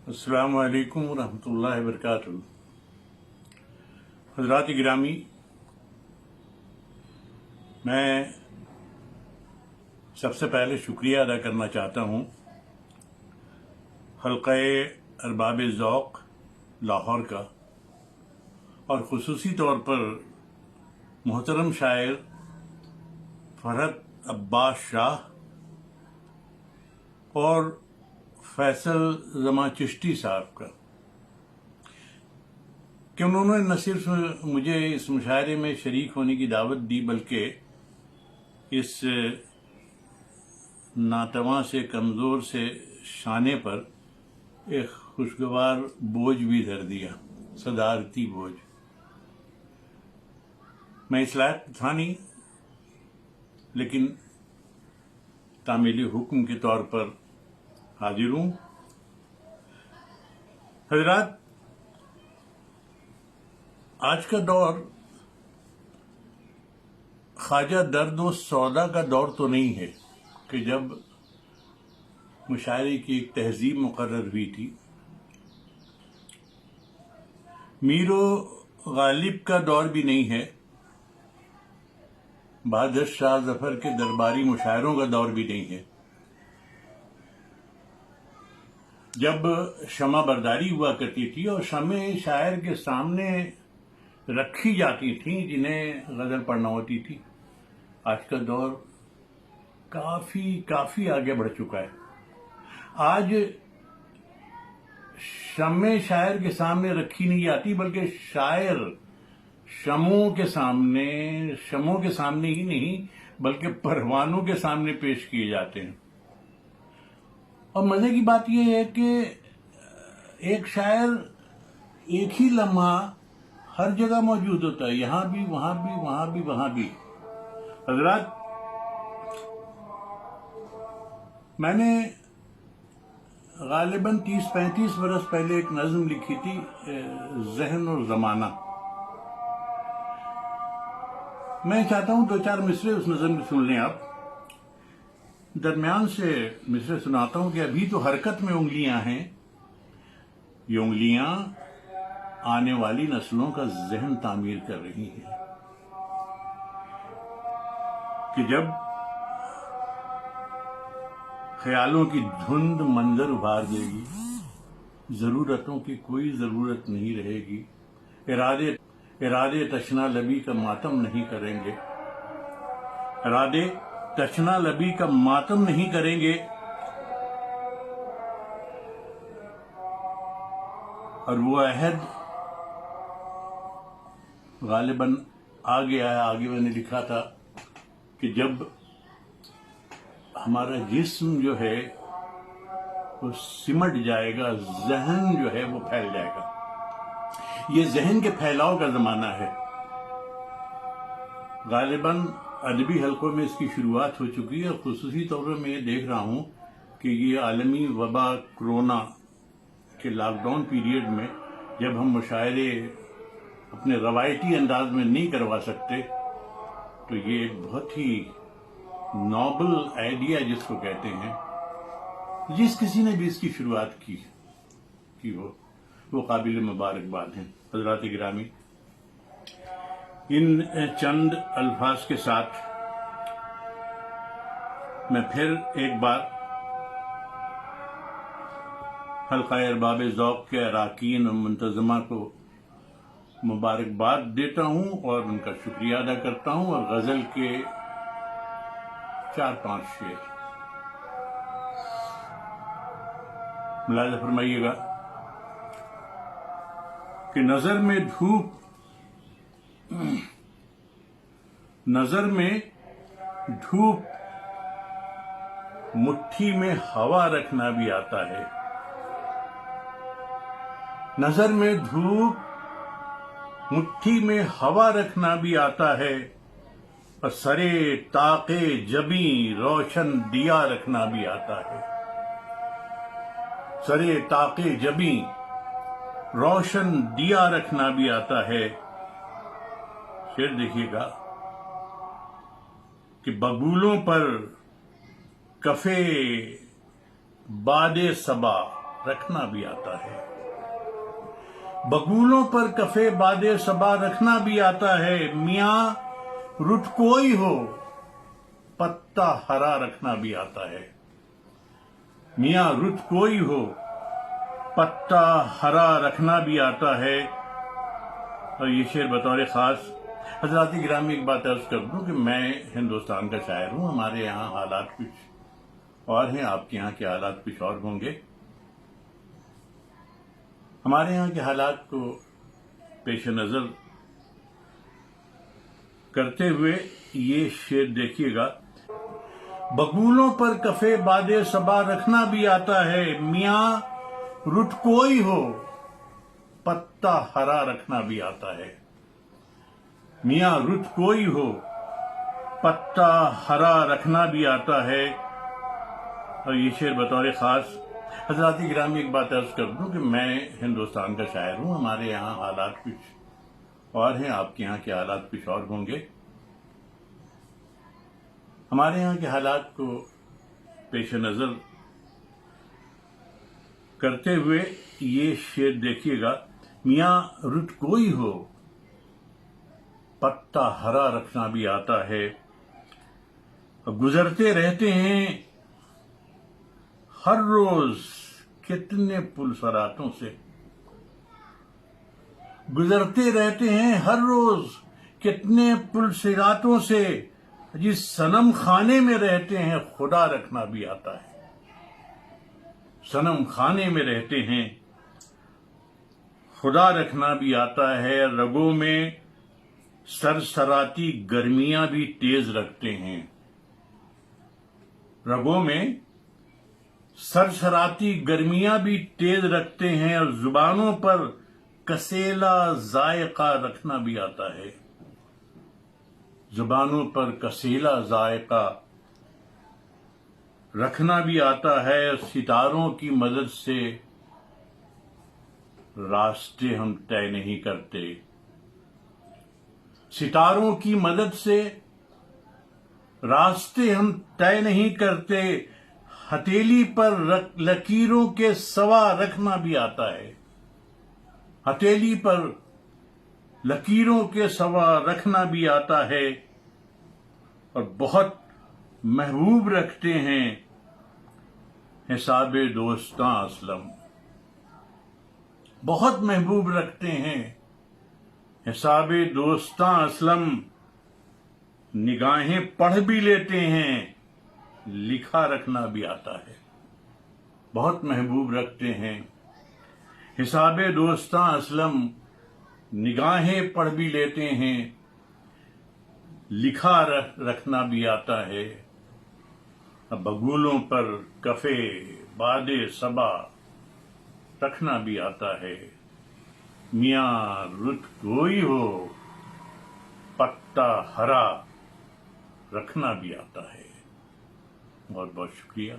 السلام علیکم ورحمۃ اللہ وبرکاتہ۔ حضرات گرامی، میں سب سے پہلے شکریہ ادا کرنا چاہتا ہوں حلقہ ارباب ذوق لاہور کا، اور خصوصی طور پر محترم شاعر فرحت عباس شاہ اور فیصل زماں چشتی صاحب کا، کہ انہوں نے نہ صرف مجھے اس مشاعرے میں شریک ہونے کی دعوت دی، بلکہ اس ناتواں سے کمزور سے شانے پر ایک خوشگوار بوجھ بھی دھر دیا، صدارتی بوجھ۔ میں اس لائق تھا نہیں، لیکن تعمیلی حکم کے طور پر حاضر ہوں۔ حضرات، آج کا دور خواجہ درد و سودا کا دور تو نہیں ہے کہ جب مشاعرے کی ایک تہذیب مقرر ہوئی تھی۔ میر و غالب کا دور بھی نہیں ہے، بہادر شاہ ظفر کے درباری مشاعروں کا دور بھی نہیں ہے۔ جب شمع برداری ہوا کرتی تھی اور شمعیں شاعر کے سامنے رکھی جاتی تھیں جنہیں غزل پڑھنا ہوتی تھی، آج کا دور کافی آگے بڑھ چکا ہے۔ آج شمعیں شاعر کے سامنے رکھی نہیں جاتی، بلکہ شاعر شمعوں کے سامنے ہی نہیں بلکہ پروانوں کے سامنے پیش کیے جاتے ہیں۔ اور مزے کی بات یہ ہے کہ ایک شاعر ایک ہی لمحہ ہر جگہ موجود ہوتا ہے، یہاں بھی، وہاں بھی، وہاں بھی، وہاں بھی۔ حضرات، میں نے غالباً 30-35 برس پہلے ایک نظم لکھی تھی، ذہن اور زمانہ۔ میں چاہتا ہوں 2-4 مصرے اس نظم کی سن لیں آپ۔ درمیان سے مصرے سناتا ہوں کہ ابھی تو حرکت میں انگلیاں ہیں، یہ انگلیاں آنے والی نسلوں کا ذہن تعمیر کر رہی ہیں، کہ جب خیالوں کی دھند منظر ابھار دے گی، ضرورتوں کی کوئی ضرورت نہیں رہے گی، ارادے تشنا لبی کا ماتم نہیں کریں گے، ارادے تشنا لبی کا ماتم نہیں کریں گے، اور وہ عہد غالباً آگے آیا۔ آگے میں نے لکھا تھا کہ جب ہمارا جسم جو ہے وہ سمٹ جائے گا، ذہن جو ہے وہ پھیل جائے گا۔ یہ ذہن کے پھیلاؤ کا زمانہ ہے۔ غالباً ادبی حلقوں میں اس کی شروعات ہو چکی ہے، اور خصوصی طور پر میں یہ دیکھ رہا ہوں کہ یہ عالمی وبا کرونا کے لاک ڈاؤن پیریڈ میں جب ہم مشاعرے اپنے روایتی انداز میں نہیں کروا سکتے، تو یہ ایک بہت ہی نوبل آئیڈیا جس کو کہتے ہیں، جس کسی نے بھی اس کی شروعات کی وہ قابل مبارکباد ہیں۔ حضرات گرامی، ان چند الفاظ کے ساتھ میں پھر ایک بار حلقہ ارباب ذوق کے اراکین اور منتظمہ کو مبارکباد دیتا ہوں اور ان کا شکریہ ادا کرتا ہوں، اور غزل کے 4-5 شعر ملاحظہ فرمائیے گا کہ نظر میں دھوپ مٹھی میں ہوا رکھنا بھی آتا ہے، نظر میں دھوپ مٹھی میں ہوا رکھنا بھی آتا ہے، اور سرے طاق جبیں روشن دیا رکھنا بھی آتا ہے، سرے طاق جبیں روشن دیا رکھنا بھی آتا ہے۔ پھر دیکھیے گا کہ ببولوں پر کفے باد صبا رکھنا بھی آتا ہے، بگولوں پر کفے باد صبا رکھنا بھی آتا ہے، میاں رت کوئی ہو پتا ہرا رکھنا بھی آتا ہے، میاں رت کوئی ہو پتا ہرا رکھنا بھی آتا ہے۔ اور یہ شعر بطور خاص حضرات گرامی ایک بات عرض کر دوں کہ میں ہندوستان کا شاعر ہوں، ہمارے یہاں حالات کچھ اور ہیں، آپ کے یہاں کے حالات کچھ اور ہوں گے۔ ہمارے یہاں کے حالات کو پیش نظر کرتے ہوئے یہ شعر دیکھیے گا، بگولوں پر کفے باد صبا رکھنا بھی آتا ہے، میاں رت کوئی ہو پتا ہرا رکھنا بھی آتا ہے، میاں رت کوئی ہو پتا ہرا رکھنا بھی آتا ہے۔ اور یہ شعر بطور خاص حضرات گرامی ایک بات عرض کر دوں کہ میں ہندوستان کا شاعر ہوں، ہمارے یہاں حالات کچھ اور ہیں، آپ کے یہاں کے حالات کچھ اور ہوں گے۔ ہمارے یہاں کے حالات کو پیش نظر کرتے ہوئے یہ شعر دیکھیے گا، میاں رت کوئی ہو پتا ہرا رکھنا بھی آتا ہے، گزرتے رہتے ہیں ہر روز کتنے پلسراتوں سے، گزرتے رہتے ہیں ہر روز کتنے پلسراتوں سے، جس صنم خانے میں رہتے ہیں خدا رکھنا بھی آتا ہے، صنم خانے میں رہتے ہیں خدا رکھنا بھی آتا ہے، رگوں میں سرسراتی گرمیاں بھی تیز رکھتے ہیں، رگوں میں سرسراتی گرمیاں بھی تیز رکھتے ہیں، اور زبانوں پر کسیلا ذائقہ رکھنا بھی آتا ہے، زبانوں پر کسیلا ذائقہ رکھنا بھی آتا ہے، ستاروں کی مدد سے راستے ہم طے نہیں کرتے، ستاروں کی مدد سے راستے ہم طے نہیں کرتے، ہتھیلی پر لکیروں کے سوا رکھنا بھی آتا ہے، ہتھیلی پر لکیروں کے سوا رکھنا بھی آتا ہے، اور بہت محبوب رکھتے ہیں حساب دوستاں اسلم، بہت محبوب رکھتے ہیں حساب دوستاں اسلم، نگاہیں پڑھ بھی لیتے ہیں لکھا رکھنا بھی آتا ہے، بہت محبوب رکھتے ہیں حساب دوستاں اسلم، نگاہیں پڑھ بھی لیتے ہیں لکھا رکھنا بھی آتا ہے، بگولوں پر کفے باد صبا رکھنا بھی آتا ہے، میاں رت کوئی ہو پتا ہرا رکھنا بھی آتا ہے۔ بہت بہت شکریہ۔